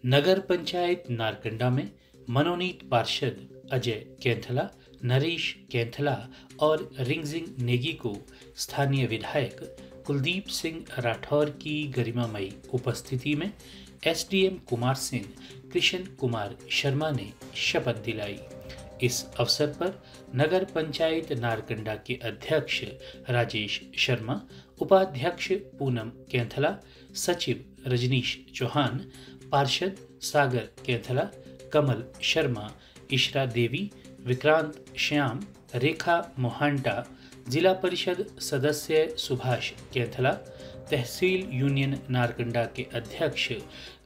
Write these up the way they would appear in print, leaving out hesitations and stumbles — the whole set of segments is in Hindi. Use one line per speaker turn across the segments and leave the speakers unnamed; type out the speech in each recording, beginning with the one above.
नगर पंचायत नारकंडा में मनोनीत पार्षद अजय कैंथला, नरेश कैंथला और रिंगजिंग नेगी को स्थानीय विधायक कुलदीप सिंह राठौर की गरिमामयी उपस्थिति में एसडीएम कुमार सिंह कृष्ण कुमार शर्मा ने शपथ दिलाई। इस अवसर पर नगर पंचायत नारकंडा के अध्यक्ष राजेश शर्मा, उपाध्यक्ष पूनम कैंथला, सचिव रजनीश चौहान, पार्षद सागर कैंथला, कमल शर्मा, इशरा देवी, विक्रांत श्याम, रेखा मोहांटा, जिला परिषद सदस्य सुभाष कैंथला, तहसील यूनियन नारकंडा के अध्यक्ष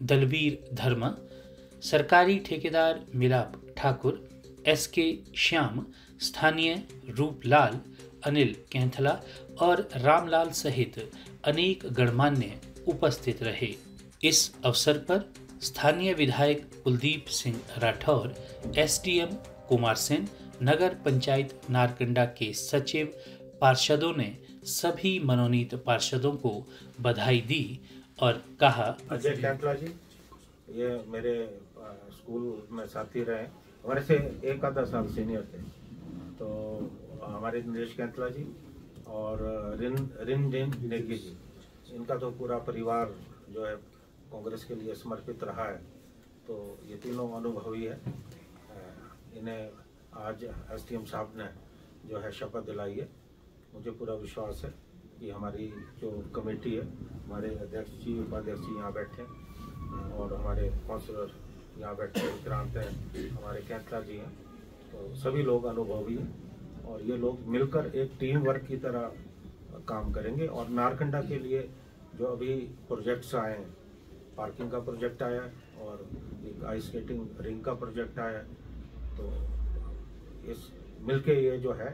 दलवीर धर्मा, सरकारी ठेकेदार मिलाप ठाकुर, एसके श्याम, स्थानीय रूपलाल, अनिल कैंथला और रामलाल सहित अनेक गणमान्य उपस्थित रहे। इस अवसर पर स्थानीय विधायक कुलदीप सिंह राठौर, एसडीएम कुमार सिंह, नगर पंचायत नारकंडा के सचिव, पार्षदों ने सभी मनोनीत पार्षदों को बधाई दी और कहा,
अजय कैंथला जी ये मेरे स्कूल में साथी रहे, हमारे से एक आधा साल सीनियर थे। तो हमारे नरेश कैंथला जी और रिंगजिंग नेगी जी, इनका तो पूरा परिवार जो है कांग्रेस के लिए समर्पित रहा है। तो ये तीनों अनुभवी है। इन्हें आज एसडीएम साहब ने जो है शपथ दिलाई है। मुझे पूरा विश्वास है कि हमारी जो कमेटी है, हमारे अध्यक्ष जी, उपाध्यक्ष जी यहाँ बैठे हैं और हमारे काउंसलर यहाँ बैठे विक्रांत है, हमारे कैंथला जी हैं, तो सभी लोग अनुभवी हैं और ये लोग मिलकर एक टीम वर्क की तरह काम करेंगे। और नारकंडा के लिए जो अभी प्रोजेक्ट्स आए हैं, पार्किंग का प्रोजेक्ट आया है और एक आइस स्केटिंग रिंग का प्रोजेक्ट आया है, तो इस मिलके ये जो है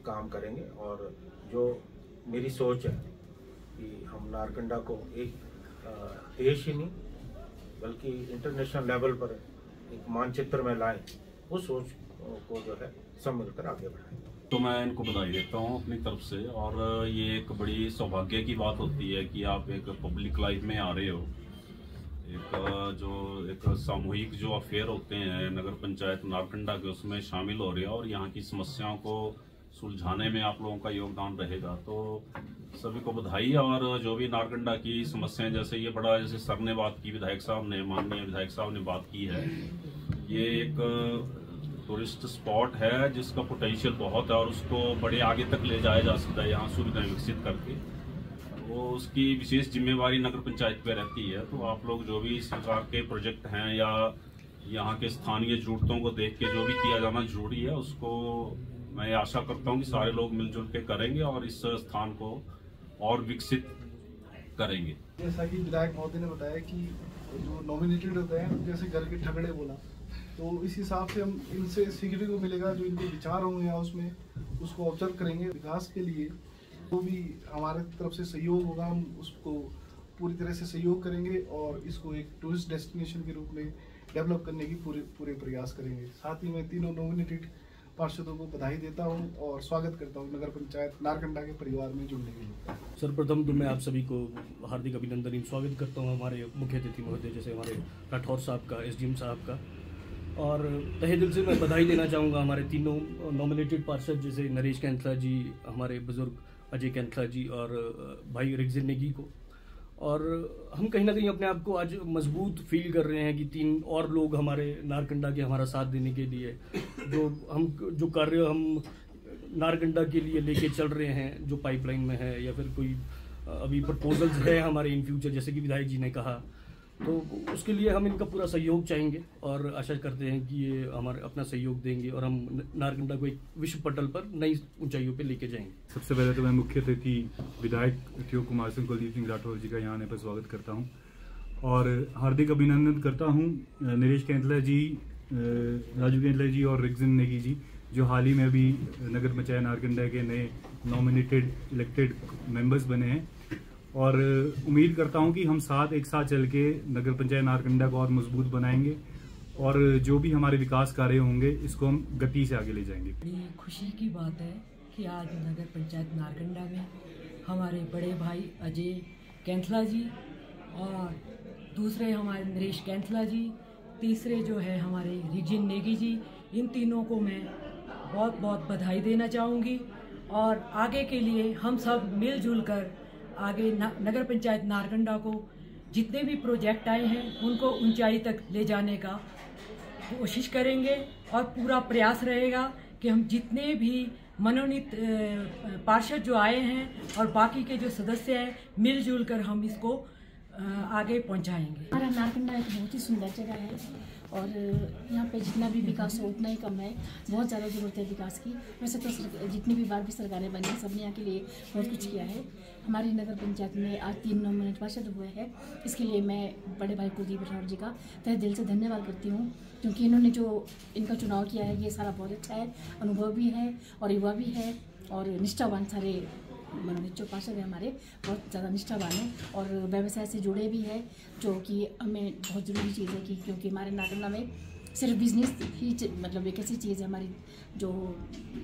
काम करेंगे। और जो मेरी सोच है कि हम नारकंडा को एक देश ही नहीं बल्कि इंटरनेशनल लेवल पर एक मानचित्र में लाएं, उस सोच को जो है सब मिलकर आगे बढ़ाएं।
तो मैं इनको बधाई देता हूँ अपनी तरफ से। और ये एक बड़ी सौभाग्य की बात होती है कि आप एक पब्लिक लाइफ में आ रहे हो। एक सामूहिक जो अफेयर होते हैं नगर पंचायत नारकंडा के, उसमें शामिल हो रहे हैं और यहाँ की समस्याओं को सुलझाने में आप लोगों का योगदान रहेगा। तो सभी को बधाई। और जो भी नारकंडा की समस्याएं, जैसे ये बड़ा, जैसे सर ने बात की, विधायक साहब ने, माननीय विधायक साहब ने बात की है, ये एक टूरिस्ट स्पॉट है जिसका पोटेंशियल बहुत है और उसको बड़े आगे तक ले जाया जा सकता है यहाँ सुविधाएं विकसित करके। वो उसकी विशेष जिम्मेवारी नगर पंचायत पे रहती है। तो आप लोग जो भी सरकार के प्रोजेक्ट हैं या यहाँ के स्थानीय जरूरतों को देख के जो भी किया जाना जरूरी है, उसको मैं आशा करता हूँ कि सारे लोग मिलजुल के करेंगे और इस स्थान को और विकसित करेंगे।
जैसा कि विधायक महोदय ने बताया कि जो नॉमिनेटेड होते हैं, जैसे घर के ठगड़े बोला, तो इस हिसाब से हम इनसे सीखने को मिलेगा। जो इनके विचार होंगे उसमें उसको ऑब्जर्व करेंगे। विकास के लिए जो भी हमारे तरफ से सहयोग होगा, हम उसको पूरी तरह से सहयोग करेंगे और इसको एक टूरिस्ट डेस्टिनेशन के रूप में डेवलप करने की पूरे प्रयास करेंगे। साथ ही मैं तीनों नॉमिनेटेड पार्षदों को बधाई देता हूं और स्वागत करता हूं नगर पंचायत नारकंडा के परिवार में जुड़ने के लिए।
सर्वप्रथम तो मैं आप सभी को हार्दिक अभिनंदन स्वागत करता हूं हमारे मुख्य अतिथि महोदय जैसे हमारे राठौर साहब का, एसडीएम साहब का, और तहे दिल से मैं बधाई देना चाहूँगा हमारे तीनों नॉमिनेटेड पार्षद जैसे नरेश कैंथला जी, हमारे बुजुर्ग अजय कैंथला जी और भाई रिंगजिंग नेगी को। और हम कहीं ना कहीं अपने आप को आज मजबूत फील कर रहे हैं कि तीन और लोग हमारे नारकंडा के हमारा साथ देने के लिए जो कार्य हम नारकंडा के लिए लेके चल रहे हैं, जो पाइपलाइन में है या फिर कोई अभी प्रपोजल्स है हमारे इन फ्यूचर, जैसे कि विधायक जी ने कहा, तो उसके लिए हम इनका पूरा सहयोग चाहेंगे और आशा करते हैं कि ये हमारे अपना सहयोग देंगे और हम नारकंडा को एक विश्व पटल पर नई ऊंचाइयों पे लेके जाएंगे।
सबसे पहले तो मैं मुख्य अतिथि विधायक कुमार सिंह कुलदीप सिंह राठौर जी का यहाँ आने पर स्वागत करता हूँ और हार्दिक अभिनंदन करता हूँ नरेश कैंथला जी, राजू कैंथला जी और रिंगजिंग नेगी जी, जो हाल ही में अभी नगर पंचायत नारकंडा के नए नॉमिनेटेड इलेक्टेड मेंबर्स बने हैं। और उम्मीद करता हूं कि हम एक साथ चल के नगर पंचायत नारकंडा को और मजबूत बनाएंगे और जो भी हमारे विकास कार्य होंगे इसको हम गति से आगे ले जाएंगे।
बड़ी खुशी की बात है कि आज नगर पंचायत नारकंडा में हमारे बड़े भाई अजय कैंथला जी और दूसरे हमारे नरेश कैंथला जी, तीसरे जो है हमारे रिजिन नेगी जी, इन तीनों को मैं बहुत बहुत बधाई देना चाहूँगी। और आगे के लिए हम सब मिलजुल कर आगे नगर पंचायत नारकंडा को जितने भी प्रोजेक्ट आए हैं उनको ऊंचाई तक ले जाने का कोशिश करेंगे और पूरा प्रयास रहेगा कि हम जितने भी मनोनीत पार्षद जो आए हैं और बाकी के जो सदस्य हैं मिलजुल कर हम इसको आगे पहुंचाएंगे।
हमारा नारकंडा एक बहुत ही सुंदर जगह है और यहाँ पे जितना भी विकास हो उतना ही कम है। बहुत ज़्यादा ज़रूरत है विकास की। वैसे तो जितनी भी बार भी सरकारें बनी सबने यहाँ के लिए बहुत कुछ किया है। हमारी नगर पंचायत में आज 3 नॉमिनेट पार्षद हुए हैं। इसके लिए मैं बड़े भाई कुलदीप राठौर जी का तहे दिल से धन्यवाद करती हूँ, क्योंकि इन्होंने जो इनका चुनाव किया है ये सारा बहुत अच्छा है, अनुभव भी है और युवा भी है और निष्ठावान सारे मनोनीत जो पार्षद है हमारे बहुत ज़्यादा निष्ठावान है और व्यवसाय से जुड़े भी है, जो कि हमें बहुत ज़रूरी चीज़ है कि क्योंकि हमारे नारकंडा में सिर्फ बिजनेस ही मतलब एक ऐसी चीज़ है हमारी जो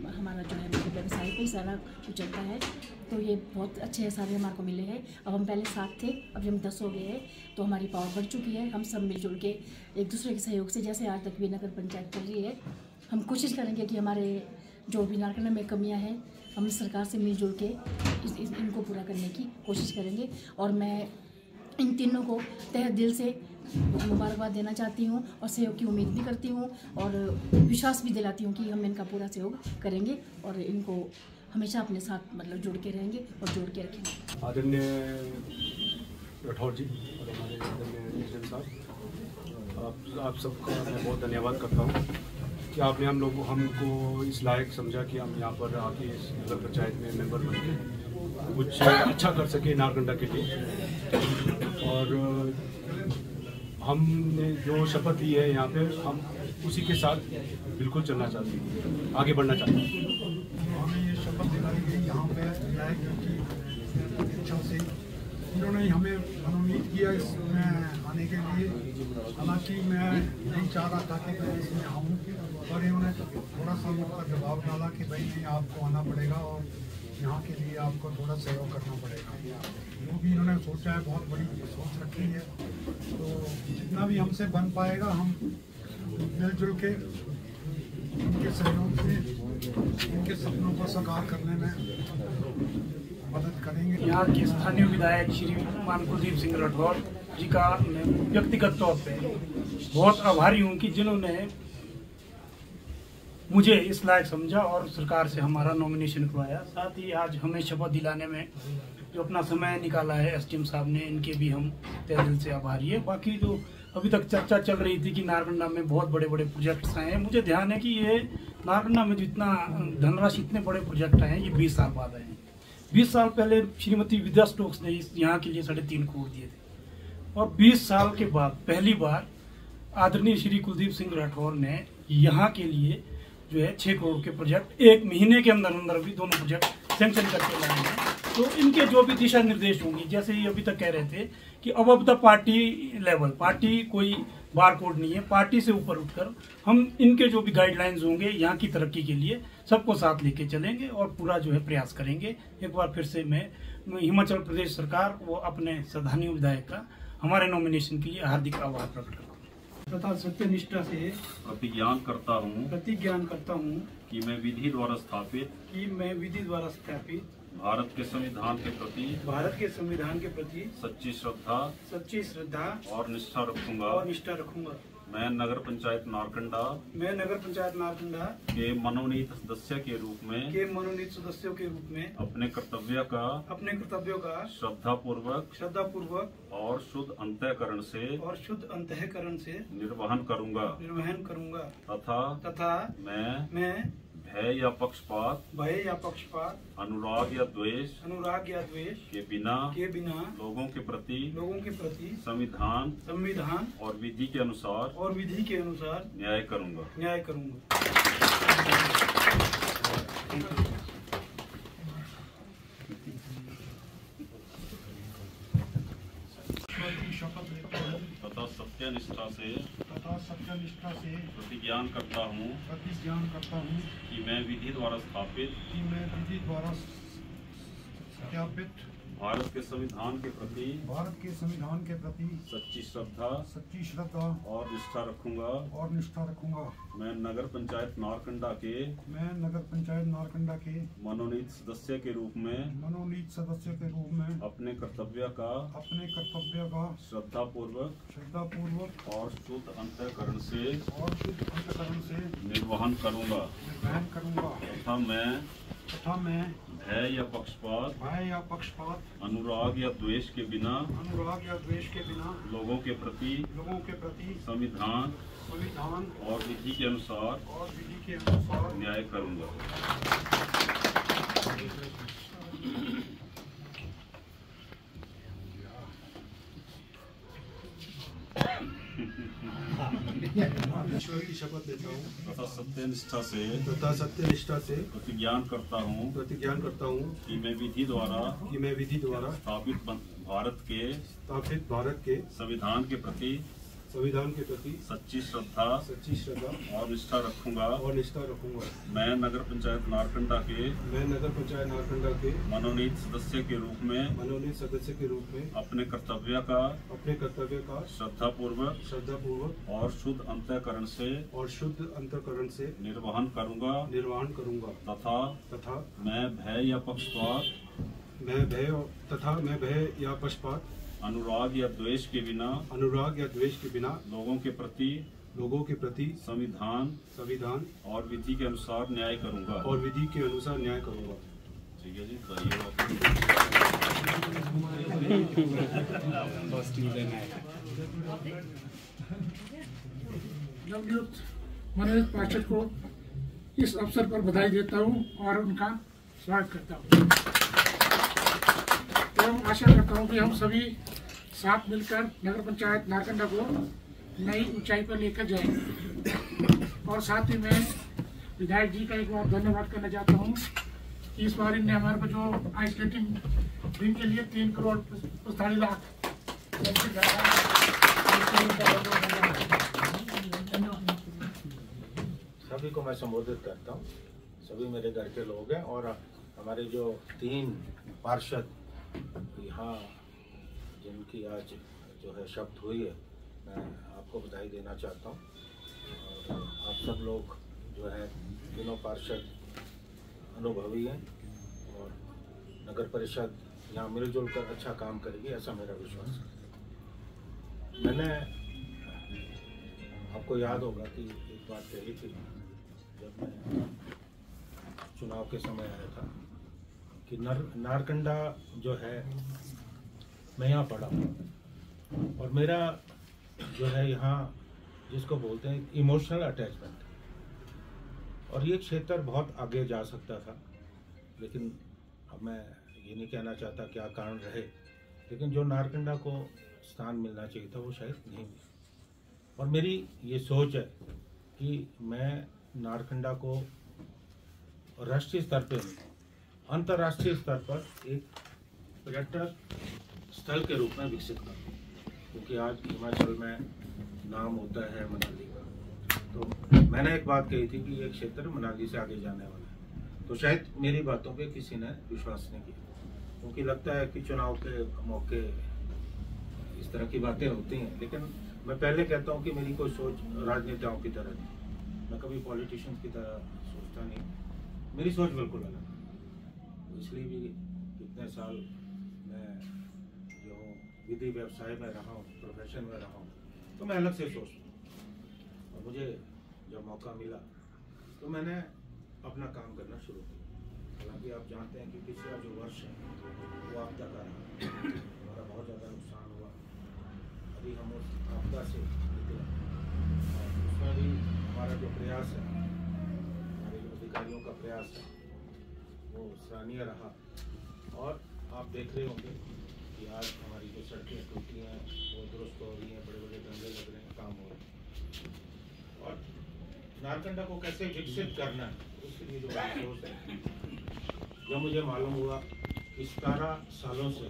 हमारा जो है मतलब व्यवसाय पे ही सारा कुछ चलता है। तो ये बहुत अच्छे सारे हमारे को मिले हैं। अब हम पहले 7 थे, अब हम 10 हो गए हैं, तो हमारी पावर बढ़ चुकी है। हम सब मिलजुल के एक दूसरे के सहयोग से जैसे आज तक भी नगर पंचायत चल रही है, हम कोशिश करेंगे कि हमारे जो भी नारकंडा में कमियाँ हैं हम सरकार से मिलजुल के इनको पूरा करने की कोशिश करेंगे। और मैं इन तीनों को तहे दिल से मुबारकबाद देना चाहती हूँ और सहयोग की उम्मीद भी करती हूँ और विश्वास भी दिलाती हूँ कि हम इनका पूरा सहयोग करेंगे और इनको हमेशा अपने साथ मतलब जोड़ के रहेंगे और जोड़ के रखेंगे।
आदरणीय राठौर जी और हमारे आदरणीय एसडीएम साहब, आप सबका मैं बहुत धन्यवाद करता हूँ कि आपने हमको इस लायक समझा कि हम यहाँ पर आके इस नगर पंचायत में मेंबर बन के कुछ अच्छा कर सके नारकंडा के लिए। और हमने जो शपथ ली है यहाँ पे हम उसी के साथ बिल्कुल चलना चाहते हैं, आगे बढ़ना चाहते हैं।
हमें ये शपथ दिलाई गई यहाँ पे विधायक की इच्छा से, इन्होंने हमें मनोनीत किया इसमें आने के लिए। हालांकि मैं नहीं चाह रहा था कि मैं इसमें आऊँ, और इन्होंने थोड़ा सा मुझ पर दबाव डाला कि भाई नहीं आपको आना पड़ेगा और यहाँ के लिए आपको थोड़ा सहयोग करना पड़ेगा। जो भी इन्होंने सोचा है बहुत बड़ी सोच रखी है, तो जितना भी हमसे बन पाएगा हम मिलजुल के इनके सहयोग से इनके सपनों को साकार करने में मदद करेंगे।
यहाँ के स्थानीय विधायक श्री मान कुलदीप सिंह राठौर जी का मैं व्यक्तिगत तौर पे बहुत आभारी हूँ कि जिन्होंने मुझे इस लायक समझा और सरकार से हमारा नॉमिनेशन करवाया। साथ ही आज हमें शपथ दिलाने में जो अपना समय निकाला है एसडीएम साहब ने, इनके भी हम तहे दिल से आभारी है। बाकी जो अभी तक चर्चा चल रही थी कि नारकंडा में बहुत बड़े बड़े प्रोजेक्ट्स आए हैं, मुझे ध्यान है कि ये नारकंडा में जितना धनराशि इतने बड़े प्रोजेक्ट आए हैं ये 20 साल बाद आए हैं। 20 साल पहले श्रीमती विद्या स्टोक्स ने यहाँ के लिए 3.5 करोड़ दिए थे और 20 साल के बाद पहली बार आदरणीय श्री कुलदीप सिंह राठौर ने यहाँ के लिए जो है 6 करोड़ के प्रोजेक्ट 1 महीने के अंदर अंदर भी दोनों प्रोजेक्ट सैंक्शन करके लाए हैं। तो इनके जो भी दिशा निर्देश होंगे, जैसे ये अभी तक कह रहे थे कि अब द पार्टी लेवल, पार्टी कोई बार कोड नहीं है, पार्टी से ऊपर उठकर हम इनके जो भी गाइडलाइंस होंगे यहाँ की तरक्की के लिए सबको साथ लेके चलेंगे और पूरा जो है प्रयास करेंगे। एक बार फिर से मैं हिमाचल प्रदेश सरकार वो अपने स्थानीय विधायक का हमारे नॉमिनेशन के लिए हार्दिक आभार प्रकट करता हूँ तथा सत्यनिष्ठा से
प्रतिज्ञान करता हूँ
कि मैं विधि द्वारा स्थापित
भारत के संविधान के प्रति सच्ची श्रद्धा और निष्ठा रखूंगा। मैं नगर पंचायत नारकंडा के मनोनीत सदस्य के रूप में अपने कर्तव्यों का श्रद्धा पूर्वक और शुद्ध अंतःकरण से निर्वहन करूंगा तथा मैं भय या पक्षपात अनुराग या द्वेष के बिना लोगों के प्रति संविधान और विधि के अनुसार न्याय करूंगा।
शपथ लेता हूँ
तथा सत्यनिष्ठा से प्रतिज्ञान करता हूँ कि मैं विधि द्वारा स्थापित भारत के संविधान के प्रति सच्ची श्रद्धा और निष्ठा रखूंगा। मैं नगर पंचायत नारकंडा के मनोनीत सदस्य के रूप में अपने कर्तव्य का श्रद्धापूर्वक और शुद्ध अंतःकरण से निर्वहन करूंगा तथा मैं भय या पक्षपात अनुराग या द्वेष के बिना लोगों के प्रति संविधान और विधि के अनुसार न्याय करूंगा।
ईश्वर की शपथ लेता हूँ
तथा सत्यनिष्ठा से प्रतिज्ञान करता हूँ कि मैं विधि द्वारा स्थापित भारत के संविधान के प्रति सच्ची श्रद्धा और निष्ठा रखूंगा। मैं नगर पंचायत नारकंडा के मनोनीत सदस्य के रूप में अपने कर्तव्य का श्रद्धापूर्वक और शुद्ध अंतःकरण से निर्वहन करूंगा तथा मैं भय या पक्षपात अनुराग या द्वेष के बिना लोगों के प्रति संविधान और विधि के अनुसार न्याय करूंगा। ठीक है जी,
नवनियुक्त मनोनीत पार्षद को इस अवसर पर बधाई देता हूं और उनका स्वागत करता हूं एवं आशा करता हूं कि हम सभी साथ मिलकर नगर पंचायत नारकंडा को नई ऊंचाई पर लेकर जाएंगे। और साथ ही मैं विधायक जी का एक बार धन्यवाद करना चाहता हूं कि इस बार इनने हमारे को जो आइस स्केटिंग रिंग के लिए 3 करोड़ 45 लाख
सभी को मैं संबोधित करता हूँ। सभी मेरे घर के लोग हैं और हमारे जो 3 पार्षद यहाँ जिनकी आज जो है शपथ हुई है, मैं आपको बधाई देना चाहता हूँ। और आप सब लोग जो है तीनों पार्षद अनुभवी हैं और नगर परिषद यहाँ मिलजुल कर अच्छा काम करेगी, ऐसा मेरा विश्वास है। मैंने आपको याद होगा कि एक बात कही थी जब मैं चुनाव के समय आया था कि नारकंडा जो है मैं यहाँ पढ़ा और मेरा जो है यहाँ जिसको बोलते हैं इमोशनल अटैचमेंट, और ये क्षेत्र बहुत आगे जा सकता था, लेकिन अब मैं ये नहीं कहना चाहता क्या कारण रहे, लेकिन जो नारकंडा को स्थान मिलना चाहिए था वो शायद नहीं मिला। और मेरी ये सोच है कि मैं नारकंडा को राष्ट्रीय स्तर पर नहीं, अंतर्राष्ट्रीय स्तर पर एक पर्यटक स्थल के रूप में विकसित करूँ, क्योंकि आज हिमाचल में नाम होता है मनाली का। तो मैंने एक बात कही थी कि ये क्षेत्र मनाली से आगे जाने वाला है, तो शायद मेरी बातों पे किसी ने विश्वास नहीं किया, क्योंकि लगता है कि चुनाव के मौके इस तरह की बातें होती हैं। लेकिन मैं पहले कहता हूँ कि मेरी कोई सोच राजनेताओं की तरह नहीं, मैं कभी पॉलिटिशियंस की तरह सोचता नहीं, मेरी सोच बिल्कुल अलग है। इसलिए भी कितने साल मैं जो विधि व्यवसाय में रहा हूँ, प्रोफेशन में रहा हूँ, तो मैं अलग से सोचता हूँ। और मुझे जब मौका मिला तो मैंने अपना काम करना शुरू किया। हालांकि आप जानते हैं कि पिछला जो वर्ष है वो आपदा का रहा, हमारा बहुत ज़्यादा नुकसान हुआ। अभी हम उस आपदा से निकले और उसमें भी हमारा जो प्रयास है, हमारे जो अधिकारियों का प्रयास है वो सराहनीय रहा। और आप देख रहे होंगे कि आज हमारी जो सड़कें टूटी हैं वो दुरुस्त हो रही हैं, बड़े बड़े धंधे लग रहे हैं, काम हो रहे हैं। और नारकंडा को कैसे विकसित करना है उसके लिए जो सोच है, जब मुझे मालूम हुआ कि 17 सालों से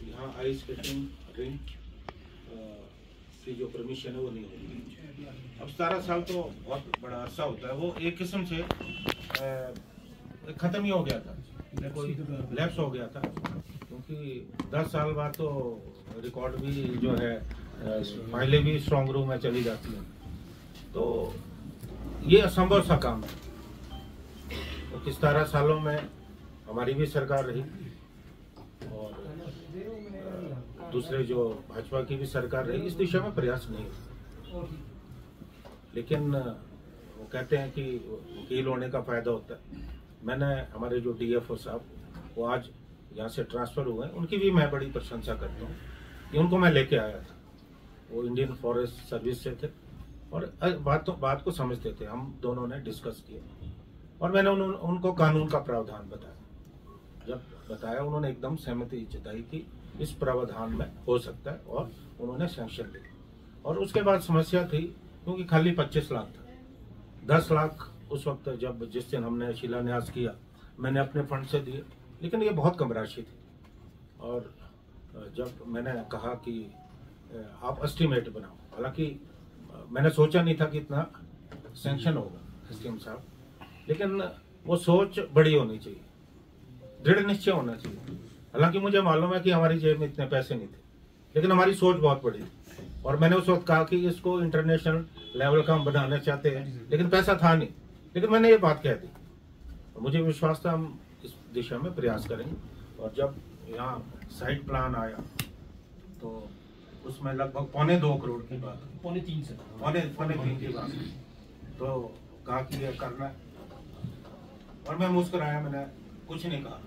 यहाँ आइस स्केटिंग रिंग की जो परमिशन है वो नहीं होती। अब 17 साल तो बहुत बड़ा अरसा होता है, वो एक किस्म से ख़त्म ही हो गया था, कोई लैप्स हो गया था, क्योंकि कि 10 साल बाद तो रिकॉर्ड भी जो है फाइलें भी स्ट्रॉन्ग रूम में चली जाती हैं, तो ये असंभव सा काम है। तो 17 सालों में हमारी भी सरकार रही और दूसरे जो भाजपा की भी सरकार रही, इस दिशा में प्रयास नहीं हुआ। लेकिन वो कहते हैं कि वकील होने का फायदा होता है। मैंने हमारे जो DFO साहब वो आज यहाँ से ट्रांसफर हुए हैं, उनकी भी मैं बड़ी प्रशंसा करता हूँ कि उनको मैं लेके आया था। वो इंडियन फॉरेस्ट सर्विस से थे और बात को समझते थे। हम दोनों ने डिस्कस किया और मैंने उनको कानून का प्रावधान बताया। जब बताया उन्होंने एकदम सहमति जताई कि इस प्रावधान में हो सकता है और उन्होंने सैंक्शन दी। और उसके बाद समस्या थी क्योंकि खाली 25 लाख था। 10 लाख उस वक्त जिस दिन हमने शिलान्यास किया मैंने अपने फंड से दिए, लेकिन ये बहुत कम राशि थी। और जब मैंने कहा कि आप एस्टिमेट बनाओ, हालांकि मैंने सोचा नहीं था कि इतना सैंक्शन होगा SDM साहब, लेकिन वो सोच बड़ी होनी चाहिए, दृढ़ निश्चय होना चाहिए। हालांकि मुझे मालूम है कि हमारी जेब में इतने पैसे नहीं थे, लेकिन हमारी सोच बहुत बड़ी थी। और मैंने उस वक्त कहा कि इसको इंटरनेशनल लेवल का हम बनाना चाहते हैं, लेकिन पैसा था नहीं। लेकिन मैंने ये बात कह दी, मुझे विश्वास था हम इस दिशा में प्रयास करेंगे। और जब यहाँ साइट प्लान आया तो उसमें लगभग 2.25 करोड़ की बात, 3.5 की बात, तो कहा कि ये करना है। और मैं मुस्कुराया, मैंने कुछ नहीं कहा।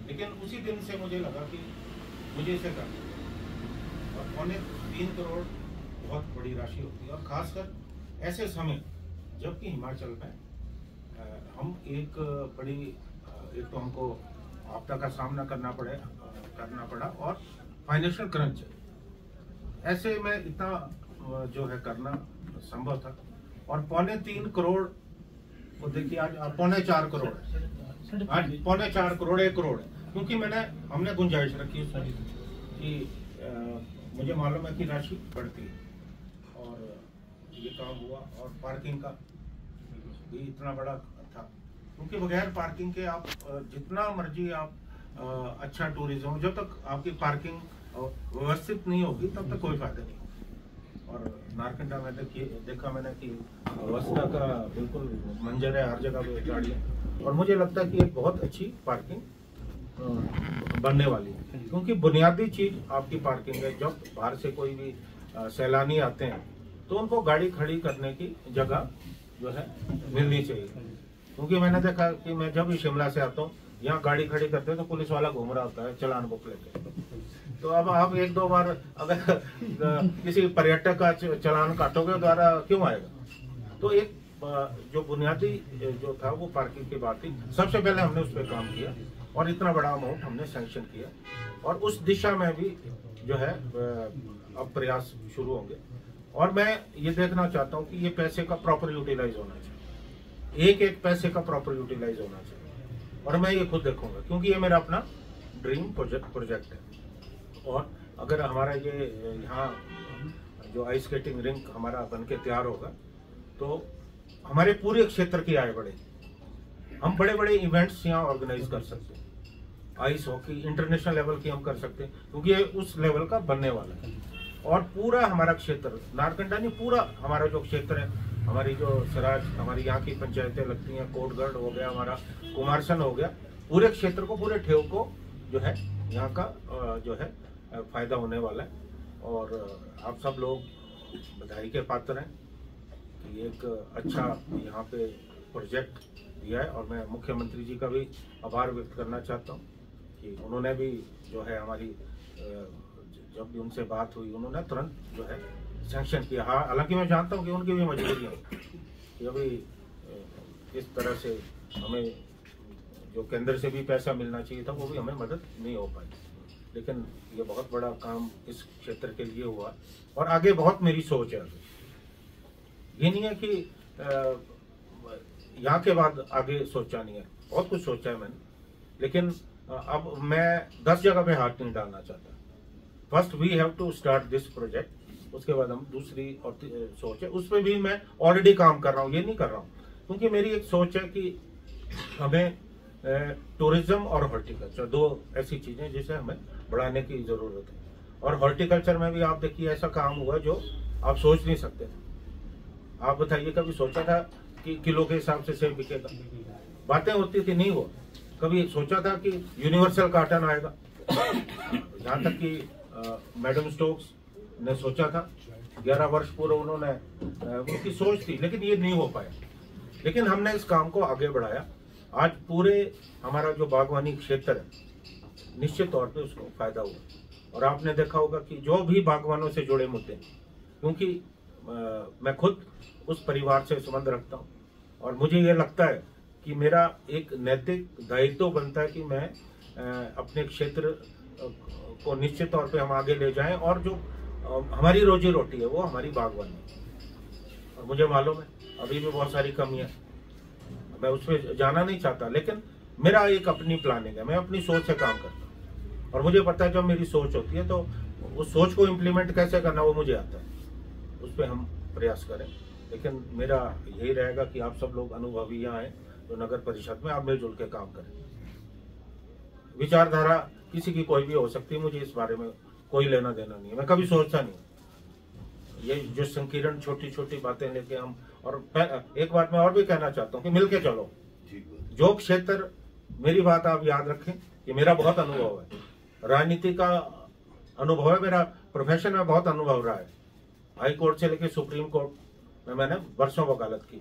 लेकिन उसी दिन से मुझे लगा कि मुझे इसे करना है। और 3.25 करोड़ बहुत बड़ी राशि होती है, और खासकर ऐसे समय जबकि हिमाचल में हम एक तो हमको आपदा का सामना करना पड़ा और फाइनेंशियल क्रंच, ऐसे में इतना जो है करना संभव था। और 3.25 करोड़ को देखिए आज 4.25 करोड़ है, आज 4.25 करोड़ 1 करोड़ है, क्योंकि हमने गुंजाइश रखी कि मुझे मालूम है कि राशि बढ़ती है और ये काम हुआ। और पार्किंग का भी इतना बड़ा था, क्योंकि बगैर पार्किंग के आप जितना मर्जी आप अच्छा टूरिज्म, जब तक आपकी पार्किंग व्यवस्थित नहीं होगी तब तक कोई फायदा नहीं। और नारकंडा में देखा मैंने कि व्यवस्था का बिल्कुल मंजर है, हर जगह पे गाड़ियाँ। और मुझे लगता है कि एक बहुत अच्छी पार्किंग बनने वाली है, क्योंकि बुनियादी चीज आपकी पार्किंग है। जब बाहर से कोई भी सैलानी आते हैं तो उनको गाड़ी खड़ी करने की जगह जो है मिलनी चाहिए। क्योंकि मैंने देखा कि मैं जब भी शिमला से आता हूँ, यहाँ गाड़ी खड़ी करते हैं तो पुलिस वाला घूम रहा होता है चालान बुक लेके। तो अब आप 1-2 बार अगर किसी पर्यटक का चालान काटोगे द्वारा क्यों आएगा। तो एक जो बुनियादी जो था वो पार्किंग की बात थी। सबसे पहले हमने उस पर काम किया और इतना बड़ा अमाउंट हमने सैंक्शन किया, और उस दिशा में भी जो है अब प्रयास शुरू होंगे। और मैं ये देखना चाहता हूँ कि ये पैसे का प्रॉपर यूटिलाइज होना चाहिए, एक पैसे का प्रॉपर यूटिलाइज होना चाहिए। और मैं ये खुद देखूंगा, क्योंकि ये मेरा अपना ड्रीम प्रोजेक्ट है। और अगर हमारा ये यहाँ जो आइस स्केटिंग रिंक हमारा बन के तैयार होगा तो हमारे पूरे क्षेत्र की आय बढ़ेगी। हम बड़े बड़े इवेंट्स यहाँ ऑर्गेनाइज कर सकते हैं, आइस हॉकी इंटरनेशनल लेवल की हम कर सकते हैं, क्योंकि ये उस लेवल का बनने वाला है। और पूरा हमारा क्षेत्र, नारकंडा नहीं, पूरा हमारा जो क्षेत्र है, हमारी जो सराज, हमारी यहाँ की पंचायतें लगती हैं, कोटगढ़ हो गया, हमारा कुमारसन हो गया, पूरे क्षेत्र को, पूरे ठेव को जो है यहाँ का जो है फायदा होने वाला है। और आप सब लोग बधाई के पात्र हैं कि एक अच्छा यहाँ पे प्रोजेक्ट दिया है। और मैं मुख्यमंत्री जी का भी आभार व्यक्त करना चाहता हूँ कि उन्होंने भी जो है हमारी जब भी उनसे बात हुई उन्होंने तुरंत जो है सैंक्शन किया। हाँ, हालांकि मैं जानता हूँ कि उनकी भी मजबूरी है कि अभी इस तरह से हमें जो केंद्र से भी पैसा मिलना चाहिए था वो भी हमें मदद नहीं हो पाई, लेकिन ये बहुत बड़ा काम इस क्षेत्र के लिए हुआ। और आगे बहुत मेरी सोच है, ये नहीं है कि यहाँ के बाद आगे सोचा नहीं है, बहुत कुछ सोचा है मैंने, लेकिन अब मैं 10 जगह पे हाथ नहीं डालना चाहता। First we have to start this project, उसके बाद हम दूसरी और सोच है, उस पर भी मैं ऑलरेडी काम कर रहा हूँ। ये नहीं कर रहा हूँ क्योंकि मेरी एक सोच है कि हमें टूरिज्म और हॉर्टिकल्चर, दो ऐसी चीजें जिसे हमें बढ़ाने की जरूरत है। और हॉर्टिकल्चर में भी आप देखिए ऐसा काम हुआ जो आप सोच नहीं सकते। आप बताइए, कभी सोचा था कि किलो के हिसाब से सेब बिकेगा? बातें होती थी, नहीं हुआ। कभी सोचा था कि यूनिवर्सल कॉटन आएगा? यहाँ तक कि मैडम स्टोक्स ने सोचा था, 11 वर्ष पूर्व उन्होंने, उनकी सोच थी, लेकिन ये नहीं हो पाया। लेकिन हमने इस काम को आगे बढ़ाया। आज पूरे हमारा जो बागवानी क्षेत्र है, निश्चित तौर पे उसको फायदा हुआ। और आपने देखा होगा कि जो भी बागवानों से जुड़े मुद्दे, क्योंकि मैं खुद उस परिवार से संबंध रखता हूँ और मुझे ये लगता है कि मेरा एक नैतिक दायित्व बनता है कि मैं अपने क्षेत्र को निश्चित तौर पे हम आगे ले जाएं, और जो हमारी रोजी रोटी है वो हमारी बागवानी है। और मुझे मालूम है अभी भी बहुत सारी कमियां, मैं उसमें जाना नहीं चाहता, लेकिन मेरा एक अपनी प्लानिंग है, मैं अपनी सोच से काम करता हूँ। और मुझे पता है जब मेरी सोच होती है तो उस सोच को इम्प्लीमेंट कैसे करना वो मुझे आता है, उस पर हम प्रयास करें। लेकिन मेरा यही रहेगा कि आप सब लोग अनुभवी यहाँ हैं तो नगर परिषद में आप मिलजुल के काम करें। विचारधारा किसी की कोई भी हो सकती है, मुझे इस बारे में कोई लेना देना नहीं है, मैं कभी सोचता नहीं। ये जो संकीर्ण छोटी छोटी बातें लेके हम, और एक बात मैं और भी कहना चाहता हूँ कि मिलके चलो। जो क्षेत्र, मेरी बात आप याद रखें कि मेरा बहुत अनुभव है, राजनीति का अनुभव है, मेरा प्रोफेशन में बहुत अनुभव रहा है। हाई कोर्ट से लेकर सुप्रीम कोर्ट में मैंने वर्षों वकालत की।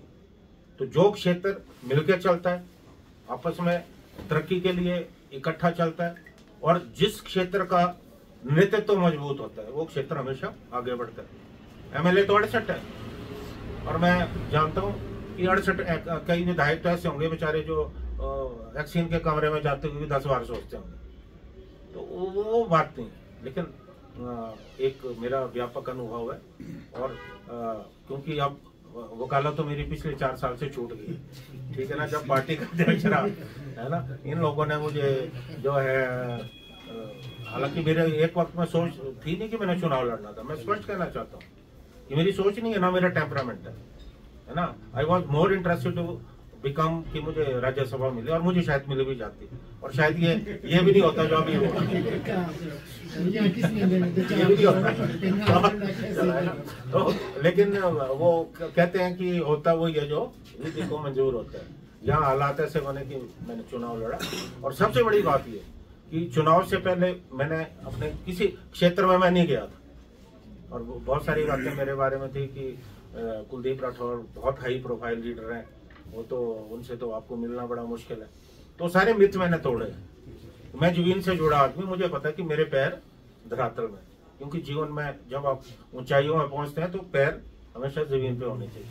तो जो क्षेत्र मिलके चलता है, आपस में तरक्की के लिए इकट्ठा चलता है, और जिस क्षेत्र का नेतृत्व मजबूत होता है वो क्षेत्र हमेशा आगे बढ़ता है। एमएलए तो 68 है, और मैं जानता हूँ कि 68 कई विधायक तो ऐसे होंगे बेचारे जो वैक्सीन के कमरे में जाते हुए 10 बार सोचते होंगे, तो वो बात नहीं है। लेकिन एक मेरा व्यापक अनुभव है, और क्योंकि अब वकालत तो मेरी पिछले 4 साल से छूट गई, ठीक है ना, जब पार्टी का अध्यक्ष रहा है ना, इन लोगों ने मुझे जो है, हालांकि मेरे एक वक्त में सोच थी नहीं कि मैंने चुनाव लड़ना था। मैं स्पष्ट कहना चाहता हूँ कि मेरी सोच नहीं है, ना मेरा टेम्परामेंट है ना। I was more interested to become कि मुझे राज्यसभा मिले, और मुझे शायद मिल भी जाती, और शायद ये भी नहीं होता जो अभी हुआ, तो लेकिन वो कहते हैं कि होता वही है जो विधि को मंजूर होता है। यहाँ हालात ऐसे बने कि मैंने चुनाव लड़ा। और सबसे बड़ी बात ये कि चुनाव से पहले मैंने अपने किसी क्षेत्र में मैं नहीं गया था, और बहुत सारी बातें मेरे बारे में थी कि कुलदीप राठौर बहुत हाई प्रोफाइल लीडर हैं, वो तो उनसे तो आपको मिलना बड़ा मुश्किल है। तो सारे मिथ मैंने तोड़े। मैं जमीन से जुड़ा आदमी, मुझे पता है कि मेरे पैर धरातल में, क्योंकि जीवन में जब आप ऊंचाइयों में पहुंचते हैं तो पैर हमेशा जमीन पे होने चाहिए,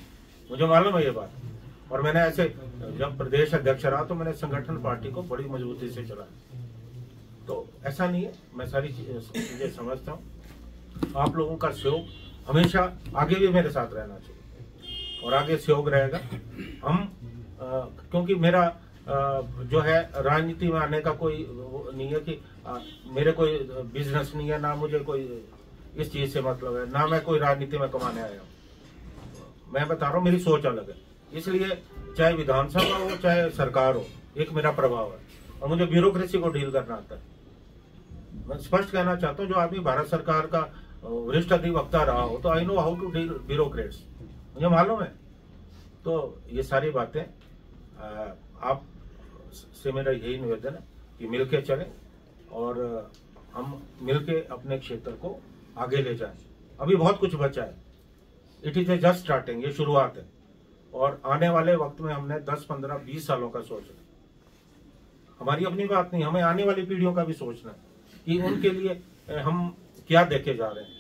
मुझे मालूम है ये बात। और मैंने ऐसे जब प्रदेश अध्यक्ष रहा तो मैंने संगठन पार्टी को बड़ी मजबूती से चलाया। तो ऐसा नहीं है, मैं सारी चीजें समझता हूँ। आप लोगों का सहयोग हमेशा आगे भी मेरे साथ रहना चाहिए, और आगे सहयोग रहेगा। हम क्योंकि मेरा जो है राजनीति में आने का कोई नहीं है कि मेरे कोई बिजनेस नहीं है, ना मुझे कोई इस चीज से मतलब है, ना मैं कोई राजनीति में कमाने आया हूँ। मैं बता रहा हूँ मेरी सोच अलग है, इसलिए चाहे विधानसभा हो चाहे सरकार हो, एक मेरा प्रभाव है, और मुझे ब्यूरोक्रेसी को डील करना आता है। मैं स्पष्ट कहना चाहता हूँ, जो आदमी भारत सरकार का वरिष्ठ अधिवक्ता रहा हो तो I know how to deal bureaucrats, मुझे मालूम है। तो ये सारी बातें आप से मेरा यही निवेदन है कि मिलके चलें, और हम मिलके अपने क्षेत्र को आगे ले जाएं। अभी बहुत कुछ बचा है, it is a just starting, ये शुरुआत है, और आने वाले वक्त में हमने 10, 15, 20 सालों का सोचना। हमारी अपनी बात नहीं, हमें आने वाली पीढ़ियों का भी सोचना है कि उनके लिए हम क्या देखे जा रहे हैं।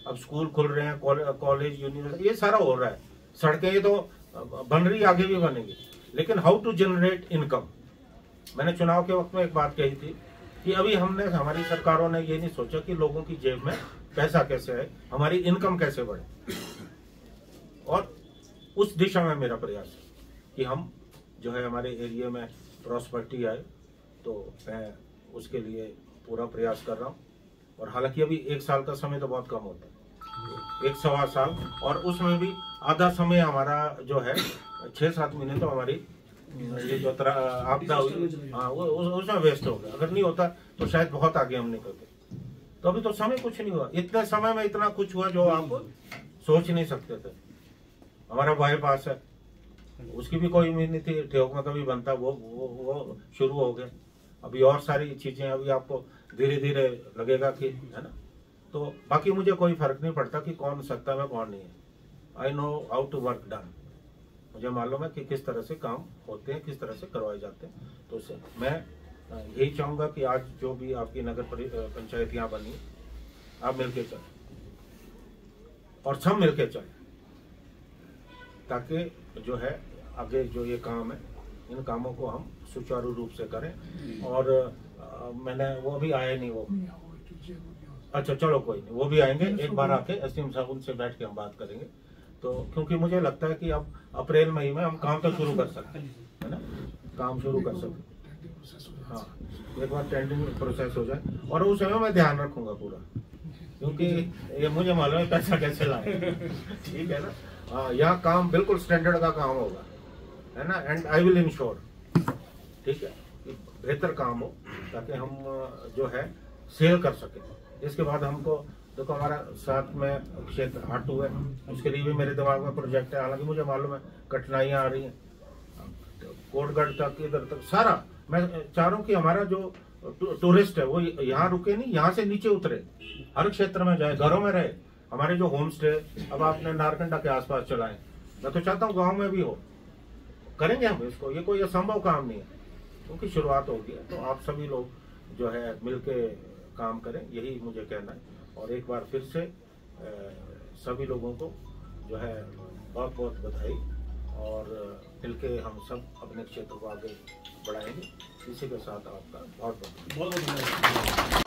अब स्कूल खुल रहे हैं, कॉलेज, यूनिवर्सिटी, ये सारा हो रहा है, सड़कें तो बन रही, आगे भी बनेगी, लेकिन हाउ टू जनरेट इनकम। मैंने चुनाव के वक्त में एक बात कही थी कि अभी हमने, हमारी सरकारों ने ये नहीं सोचा कि लोगों की जेब में पैसा कैसे है, हमारी इनकम कैसे बढ़े, और उस दिशा में मेरा प्रयास है कि हम जो है हमारे एरिया में प्रॉस्पेरिटी आए, तो मैं उसके लिए पूरा प्रयास कर रहा हूँ। और हालांकि अभी 1 साल का समय तो बहुत कम होता है, 1 सवा साल, और उसमें भी आधा समय हमारा जो है 6-7 महीने तो हमारी ये जो आपदा हुई, हाँ वो उसमें वेस्ट हो गया। अगर नहीं होता तो शायद बहुत आगे हम निकलते। तो अभी तो समय कुछ नहीं हुआ, इतने समय में इतना कुछ हुआ जो आप सोच नहीं सकते थे। हमारा बाईपास है, उसकी भी कोई उम्मीद नहीं थी ठेक में कभी बनता, वो शुरू हो गया। अभी और सारी चीजें अभी आपको धीरे धीरे लगेगा कि, है ना। तो बाकी मुझे कोई फर्क नहीं पड़ता कि कौन सत्ता में कौन नहीं है। I know how to work done. मुझे मालूम है कि किस तरह से काम होते हैं, किस तरह से करवाए जाते हैं। तो उससे मैं यही चाहूंगा कि आज जो भी आपकी नगर पंचायत यहाँ बनी, आप मिलके चलें और सब मिलके चलें, ताकि जो है आगे जो ये काम है, इन कामों को हम सुचारू रूप से करें। और मैंने वो भी आए नहीं, वो अच्छा चलो कोई नहीं, वो भी आएंगे एक बार आके एसडीएम साहब, उनसे बैठ के हम बात करेंगे। तो क्योंकि मुझे लगता है कि अब अप्रैल मई में हम काम तो शुरू कर सकते हैं, है ना, काम शुरू कर सकते। हाँ, एक बार टेंडरिंग प्रोसेस हो जाए, और उस समय मैं ध्यान रखूंगा पूरा, क्योंकि ये मुझे मालूम है पैसा कैसे लाए। ठीक है ना। हाँ, यहाँ काम बिल्कुल स्टैंडर्ड का काम होगा, है ना। एंड आई विल इंश्योर, ठीक है, बेहतर काम हो, ताकि हम जो है सेल कर सके। इसके बाद हमको देखो, हमारा साथ में क्षेत्र हाटू है, उसके लिए भी मेरे दिमाग में प्रोजेक्ट है। हालांकि मुझे मालूम है कठिनाइयां आ रही हैं, कोटगढ़ तक, इधर तक सारा। मैं चाह रहा हूँ कि हमारा जो टूरिस्ट है वो यहाँ रुके नहीं, यहाँ से नीचे उतरे, हर क्षेत्र में जाए, घरों में रहे। हमारे जो होम स्टे अब आपने नारकंडा के आसपास चलाए, मैं तो चाहता हूँ गाँव में भी हो। करेंगे हम इसको, ये कोई असंभव काम नहीं है, क्योंकि शुरुआत होगी। तो आप सभी लोग जो है मिलके काम करें, यही मुझे कहना है। और एक बार फिर से सभी लोगों को जो है बहुत बहुत बधाई, और मिलके हम सब अपने क्षेत्र को आगे बढ़ाएंगे। इसी के साथ आपका बहुत बहुत धन्यवाद।